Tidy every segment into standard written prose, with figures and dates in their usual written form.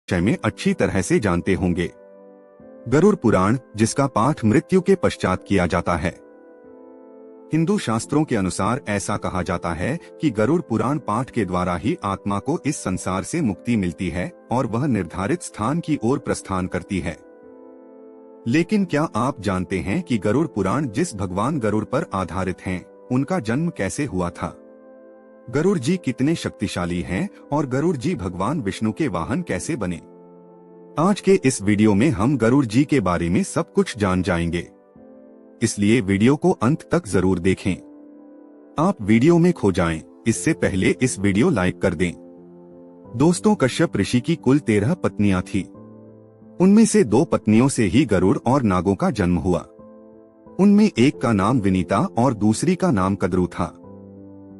विषय में अच्छी तरह से जानते होंगे। गरुड़ पुराण, जिसका पाठ मृत्यु के पश्चात किया जाता है। हिंदू शास्त्रों के अनुसार ऐसा कहा जाता है कि गरुड़ पुराण पाठ के द्वारा ही आत्मा को इस संसार से मुक्ति मिलती है और वह निर्धारित स्थान की ओर प्रस्थान करती है। लेकिन क्या आप जानते हैं कि गरुड़ पुराण जिस भगवान गरुड़ पर आधारित हैं, उनका जन्म कैसे हुआ था? गरुड़ जी कितने शक्तिशाली हैं और गरुड़ जी भगवान विष्णु के वाहन कैसे बने? आज के इस वीडियो में हम गरुड़ जी के बारे में सब कुछ जान जाएंगे, इसलिए वीडियो को अंत तक जरूर देखें। आप वीडियो में खो जाएं, इससे पहले इस वीडियो लाइक कर दें। दोस्तों, कश्यप ऋषि की कुल 13 पत्नियां थी। उनमें से 2 पत्नियों से ही गरुड़ और नागों का जन्म हुआ। उनमें एक का नाम विनीता और दूसरी का नाम कद्रु था।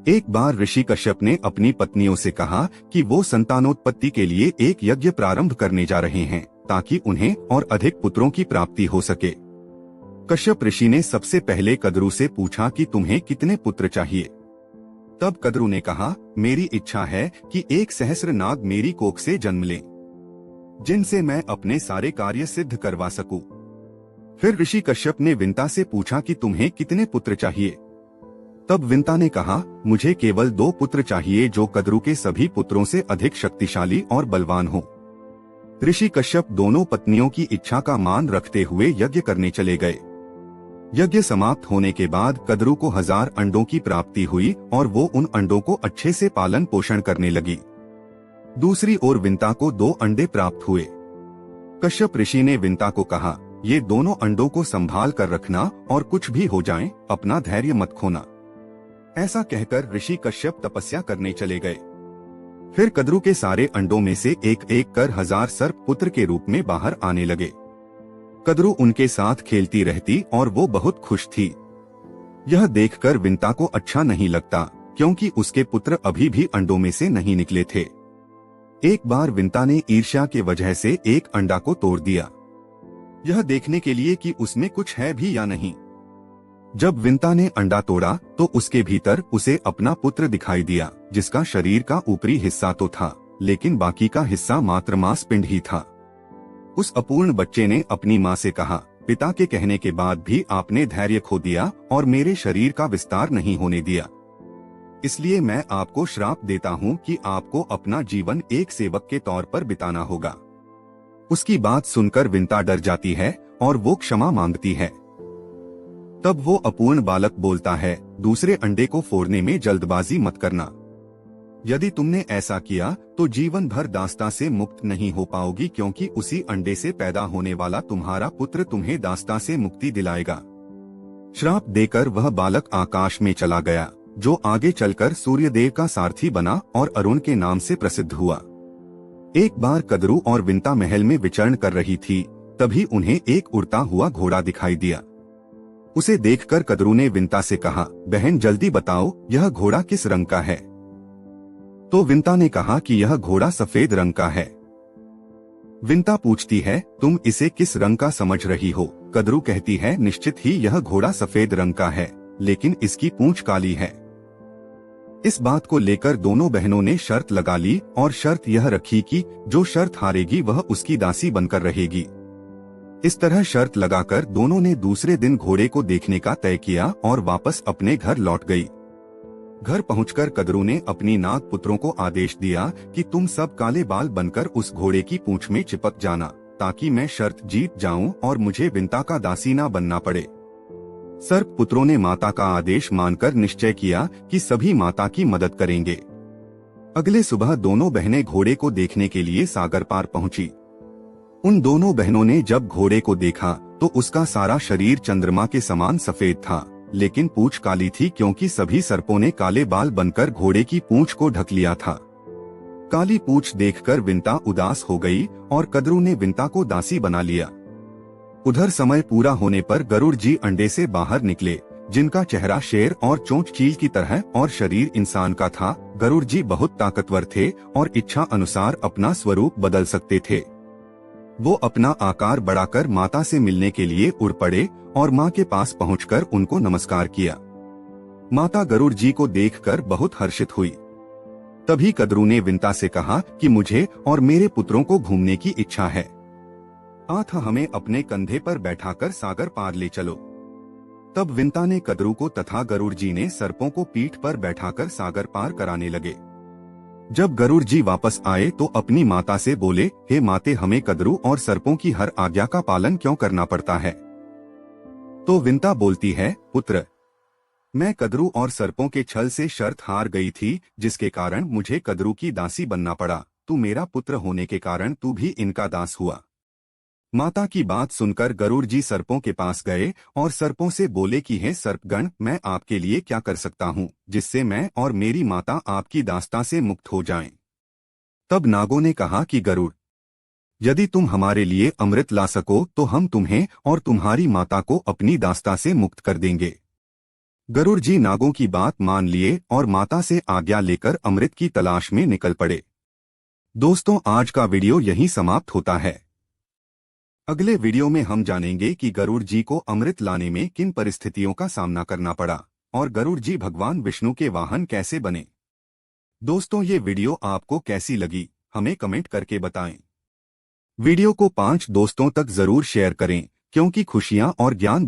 एक बार ऋषि कश्यप ने अपनी पत्नियों से कहा कि वो संतानोत्पत्ति के लिए एक यज्ञ प्रारंभ करने जा रहे हैं ताकि उन्हें और अधिक पुत्रों की प्राप्ति हो सके। कश्यप ऋषि ने सबसे पहले कद्रु से पूछा कि तुम्हें कितने पुत्र चाहिए? तब कद्रु ने कहा, मेरी इच्छा है कि 1 सहस्र नाग मेरी कोख से जन्म लें, जिनसे मैं अपने सारे कार्य सिद्ध करवा सकूं। फिर ऋषि कश्यप ने विंता से पूछा कि तुम्हें कितने पुत्र चाहिए? तब विंता ने कहा, मुझे केवल 2 पुत्र चाहिए जो कद्रु के सभी पुत्रों से अधिक शक्तिशाली और बलवान हो। ऋषि कश्यप दोनों पत्नियों की इच्छा का मान रखते हुए यज्ञ करने चले गए। यज्ञ समाप्त होने के बाद कद्रु को 1000 अंडों की प्राप्ति हुई और वो उन अंडों को अच्छे से पालन पोषण करने लगी। दूसरी ओर विंता को 2 अंडे प्राप्त हुए। कश्यप ऋषि ने विंता को कहा, ये दोनों अंडों को संभाल कर रखना और कुछ भी हो जाए अपना धैर्य मत खोना। ऐसा कहकर ऋषि कश्यप तपस्या करने चले गए। फिर कद्रु के सारे अंडों में से एक एक कर 1000 सर्प पुत्र के रूप में बाहर आने लगे। कद्रु उनके साथ खेलती रहती और वो बहुत खुश थी। यह देखकर विंता को अच्छा नहीं लगता, क्योंकि उसके पुत्र अभी भी अंडों में से नहीं निकले थे। एक बार विंता ने ईर्ष्या के वजह से एक अंडा को तोड़ दिया, यह देखने के लिए कि उसमें कुछ है भी या नहीं। जब विंता ने अंडा तोड़ा तो उसके भीतर उसे अपना पुत्र दिखाई दिया, जिसका शरीर का ऊपरी हिस्सा तो था, लेकिन बाकी का हिस्सा मात्र मांसपिंड ही था। उस अपूर्ण बच्चे ने अपनी माँ से कहा, पिता के कहने के बाद भी आपने धैर्य खो दिया और मेरे शरीर का विस्तार नहीं होने दिया। इसलिए मैं आपको श्राप देता हूँ कि आपको अपना जीवन एक सेवक के तौर पर बिताना होगा। उसकी बात सुनकर विंता डर जाती है और वो क्षमा मांगती है। तब वो अपूर्ण बालक बोलता है, दूसरे अंडे को फोड़ने में जल्दबाजी मत करना। यदि तुमने ऐसा किया तो जीवन भर दास्ता से मुक्त नहीं हो पाओगी, क्योंकि उसी अंडे से पैदा होने वाला तुम्हारा पुत्र तुम्हें दास्ता से मुक्ति दिलाएगा। श्राप देकर वह बालक आकाश में चला गया, जो आगे चलकर सूर्यदेव का सारथी बना और अरुण के नाम से प्रसिद्ध हुआ। एक बार कद्रु और विंता महल में विचरण कर रही थी, तभी उन्हें एक उड़ता हुआ घोड़ा दिखाई दिया। उसे देखकर कद्रु ने विंता से कहा, बहन जल्दी बताओ, यह घोड़ा किस रंग का है? तो विंता ने कहा कि यह घोड़ा सफेद रंग का है। विंता पूछती है, तुम इसे किस रंग का समझ रही हो? कद्रु कहती है, निश्चित ही यह घोड़ा सफेद रंग का है, लेकिन इसकी पूंछ काली है। इस बात को लेकर दोनों बहनों ने शर्त लगा ली और शर्त यह रखी कि जो शर्त हारेगी वह उसकी दासी बनकर रहेगी। इस तरह शर्त लगाकर दोनों ने दूसरे दिन घोड़े को देखने का तय किया और वापस अपने घर लौट गई। घर पहुंचकर कद्रु ने अपनी नाग पुत्रों को आदेश दिया कि तुम सब काले बाल बनकर उस घोड़े की पूंछ में चिपक जाना, ताकि मैं शर्त जीत जाऊं और मुझे विंता का दासी न बनना पड़े। सर्प पुत्रों ने माता का आदेश मानकर निश्चय किया कि सभी माता की मदद करेंगे। अगले सुबह दोनों बहनें घोड़े को देखने के लिए सागर पार पहुंची। उन दोनों बहनों ने जब घोड़े को देखा तो उसका सारा शरीर चंद्रमा के समान सफेद था, लेकिन पूंछ काली थी, क्योंकि सभी सर्पों ने काले बाल बनकर घोड़े की पूंछ को ढक लिया था। काली पूंछ देखकर विंता उदास हो गई और कद्रु ने विंता को दासी बना लिया। उधर समय पूरा होने पर गरुड़ जी अंडे से बाहर निकले, जिनका चेहरा शेर और चोंच चील की तरह और शरीर इंसान का था। गरुड़ जी बहुत ताकतवर थे और इच्छा अनुसार अपना स्वरूप बदल सकते थे। वो अपना आकार बढ़ाकर माता से मिलने के लिए उड़ पड़े और माँ के पास पहुंचकर उनको नमस्कार किया। माता गरुड़ जी को देखकर बहुत हर्षित हुई। तभी कद्रू ने विंता से कहा कि मुझे और मेरे पुत्रों को घूमने की इच्छा है। आथ हमें अपने कंधे पर बैठाकर सागर पार ले चलो। तब विंता ने कद्रू को तथा गरुड़ जी ने सर्पों को पीठ पर बैठाकर सागर पार कराने लगे। जब गरुड़ जी वापस आए तो अपनी माता से बोले, हे माते, हमें कद्रू और सर्पों की हर आज्ञा का पालन क्यों करना पड़ता है? तो विंता बोलती है, पुत्र, मैं कद्रू और सर्पों के छल से शर्त हार गई थी, जिसके कारण मुझे कद्रू की दासी बनना पड़ा। तू मेरा पुत्र होने के कारण तू भी इनका दास हुआ। माता की बात सुनकर गरुड़ जी सर्पों के पास गए और सर्पों से बोले कि हे सर्पगण, मैं आपके लिए क्या कर सकता हूँ जिससे मैं और मेरी माता आपकी दास्ता से मुक्त हो जाएं? तब नागों ने कहा कि गरुड़, यदि तुम हमारे लिए अमृत ला सको तो हम तुम्हें और तुम्हारी माता को अपनी दास्ता से मुक्त कर देंगे। गरुड़ जी नागों की बात मान लिए और माता से आज्ञा लेकर अमृत की तलाश में निकल पड़े। दोस्तों, आज का वीडियो यहीं समाप्त होता है। अगले वीडियो में हम जानेंगे कि गरुड़ जी को अमृत लाने में किन परिस्थितियों का सामना करना पड़ा और गरुड़ जी भगवान विष्णु के वाहन कैसे बने। दोस्तों, ये वीडियो आपको कैसी लगी हमें कमेंट करके बताएं। वीडियो को 5 दोस्तों तक जरूर शेयर करें, क्योंकि खुशियां और ज्ञान